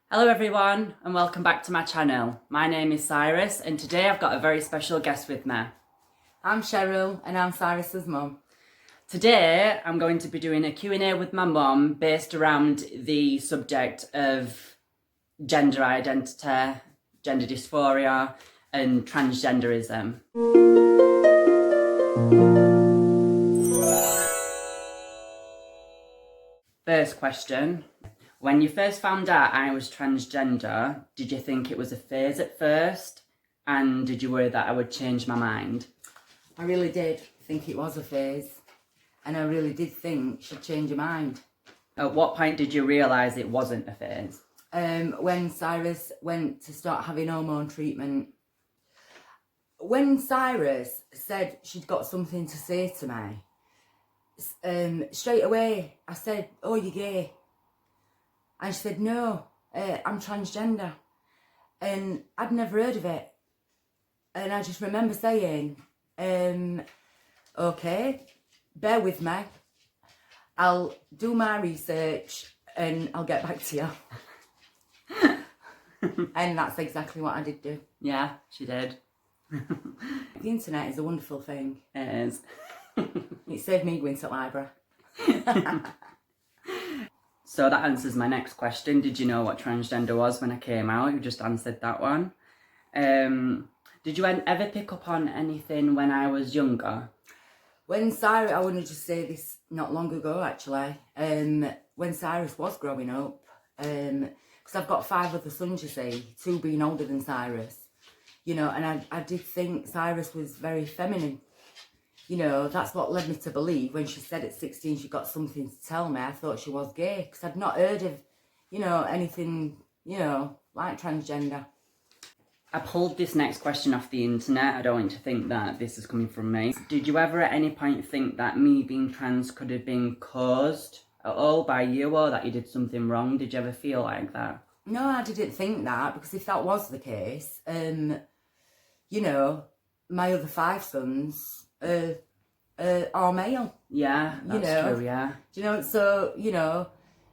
Hello everyone and welcome back to my channel. My name is Cyrus and today I've got a very special guest with me. I'm Cheryl and I'm Cyrus's mum. Today I'm going to be doing a Q&A with my mum based around the subject of gender identity, gender dysphoria and transgenderism. First question. When you first found out I was transgender, did you think it was a phase at first? And did you worry that I would change my mind? I really did think it was a phase, and I really did think she'd change her mind. At what point did you realise it wasn't a phase? When Cyrus went to start having hormone treatment. When Cyrus said she'd got something to say to me, straight away I said, "Oh, you're gay?" And she said, "No, I'm transgender." And I'd never heard of it. And I just remember saying, okay, bear with me. I'll do my research and I'll get back to you. And that's exactly what I did do. Yeah, she did. The internet is a wonderful thing. It is. It saved me going to the library. So that answers my next question. Did you know what transgender was when I came out? You just answered that one. Did you ever pick up on anything when I was younger? When Cyrus, I want to just say this not long ago actually, when Cyrus was growing up, because I've got 5 other sons, you see, 2 being older than Cyrus, you know, and I did think Cyrus was very feminine. You know, that's what led me to believe when she said at 16 she got something to tell me. I thought she was gay because I'd not heard of, you know, anything, you know, like transgender. I pulled this next question off the internet. I don't want you to think that this is coming from me. Did you ever at any point think that me being trans could have been caused at all by you, or that you did something wrong? Did you ever feel like that? No, I didn't think that, because if that was the case, you know, my other 5 sons are male. Yeah, that's true, yeah. Do you know, so, you know,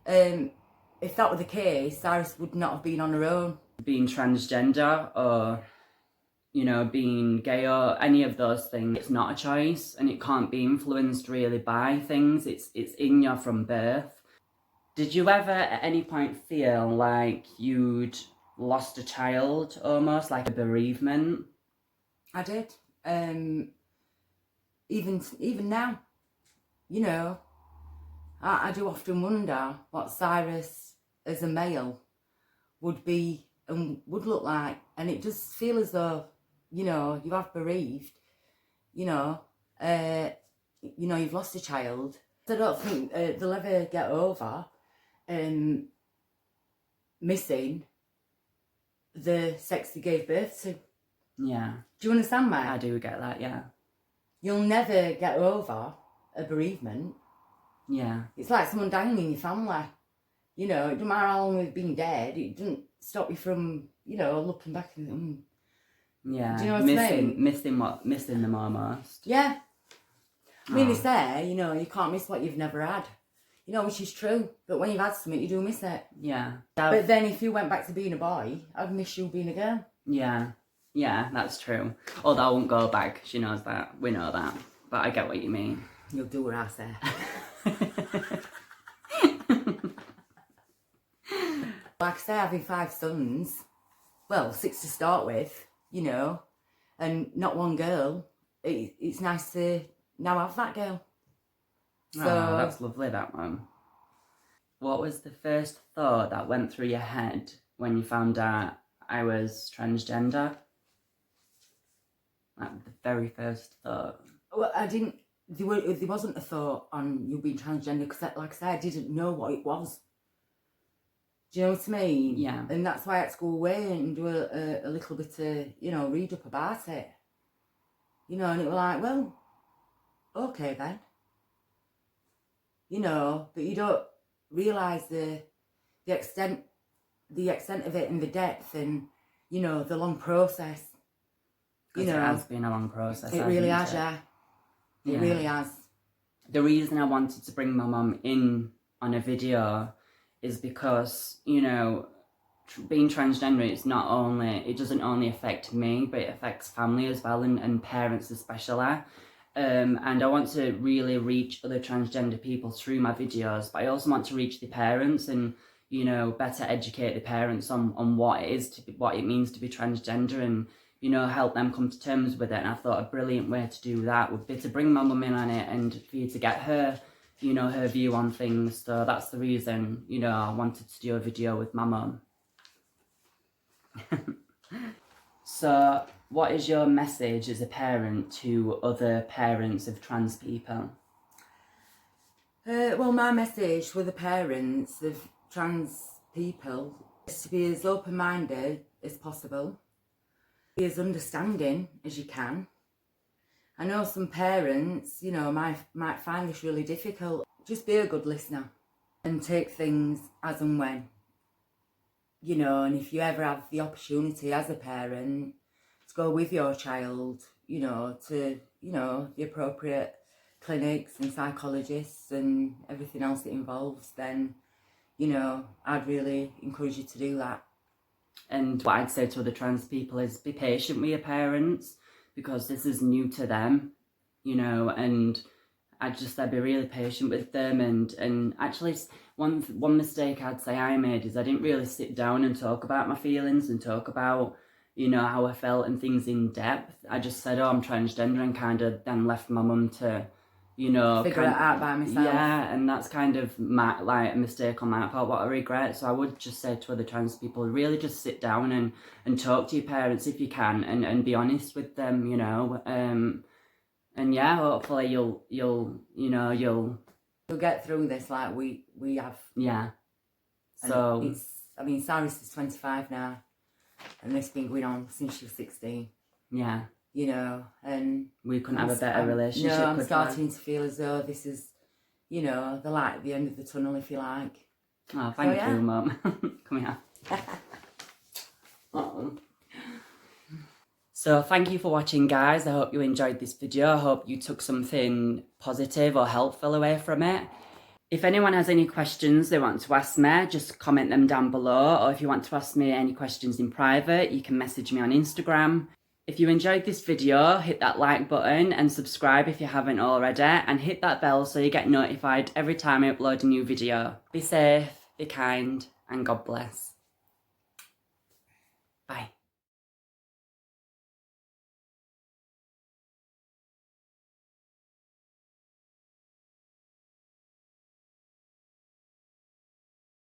if that were the case, Cyrus would not have been on her own. Being transgender or, you know, being gay or any of those things, it's not a choice and it can't be influenced really by things. It's in you from birth. Did you ever at any point feel like you'd lost a child, almost like a bereavement? I did. Even now, you know, I do often wonder what Cyrus as a male would be and would look like, and it does feel as though, you know, you have bereaved, you know, you've lost a child. I don't think they'll ever get over missing the sex they gave birth to. Yeah. Do you understand me? I do get that, yeah. You'll never get over a bereavement. Yeah. It's like someone dying in your family. You know, it doesn't matter how long they've been dead, it doesn't stop you from, you know, looking back and yeah. Do you know what I mean? Missing them almost. Yeah. I mean, it's there, you know, you can't miss what you've never had. You know, which is true. But when you've had something, you do miss it. Yeah. But then if you went back to being a boy, I'd miss you being a girl. Yeah. Yeah, that's true. Although I won't go back, she knows that. We know that. But I get what you mean. You'll do what I say. Like I say, having 5 sons, well, 6 to start with, you know, and not one girl, it's nice to now have that girl. So oh, that's lovely, that one. What was the first thought that went through your head when you found out I was transgender? Like the very first thought. Well, I didn't, there wasn't a thought on you being transgender, because like I said, I didn't know what it was. Do you know what I mean? Yeah. And that's why I had to go away and do a little bit of, you know, read up about it. You know, and it was like, well, okay then. You know, but you don't realise the extent of it and the depth and, you know, the long process. You know, it has been a long process. It really has, yeah. It really has. The reason I wanted to bring my mum in on a video is because, you know, being transgender, it doesn't only affect me, but it affects family as well, and parents especially. And I want to really reach other transgender people through my videos, but I also want to reach the parents and, you know, better educate the parents on what it means to be transgender, and, you know, help them come to terms with it. And I thought a brilliant way to do that would be to bring my mum in on it and for you to get her, you know, her view on things. So that's the reason, you know, I wanted to do a video with my mum. So, what is your message as a parent to other parents of trans people? Well, my message with the parents of trans people is to be as open-minded as possible, be as understanding as you can. I know some parents, you know, might find this really difficult. Just be a good listener and take things as and when. You know, and if you ever have the opportunity as a parent to go with your child, you know, to, you know, the appropriate clinics and psychologists and everything else it involves, then, you know, I'd really encourage you to do that. And what I'd say to other trans people is be patient with your parents, because this is new to them, you know, and I'd be really patient with them. And actually, one mistake I'd say I made is I didn't really sit down and talk about my feelings and talk about, you know, how I felt and things in depth. I just said, oh, I'm transgender, and kind of then left my mum to, you know, figure it out by myself. Yeah, and that's kind of like a mistake on my part, what I regret. So I would just say to other trans people, really just sit down and talk to your parents if you can, and be honest with them, you know. And yeah, hopefully you'll get through this like we have. Yeah. And so I mean, Cyrus is 25 now, and this has been going on since she was 16. Yeah. You know, and we couldn't have a better relationship. No, I'm starting to feel as though this is, you know, the light at the end of the tunnel, if you like. Oh, thank you, Mum. Come here. Uh-oh. So thank you for watching, guys. I hope you enjoyed this video. I hope you took something positive or helpful away from it. If anyone has any questions they want to ask me, just comment them down below. Or if you want to ask me any questions in private, you can message me on Instagram. If you enjoyed this video, hit that like button and subscribe if you haven't already, and hit that bell so you get notified every time I upload a new video. Be safe, be kind, and God bless. Bye.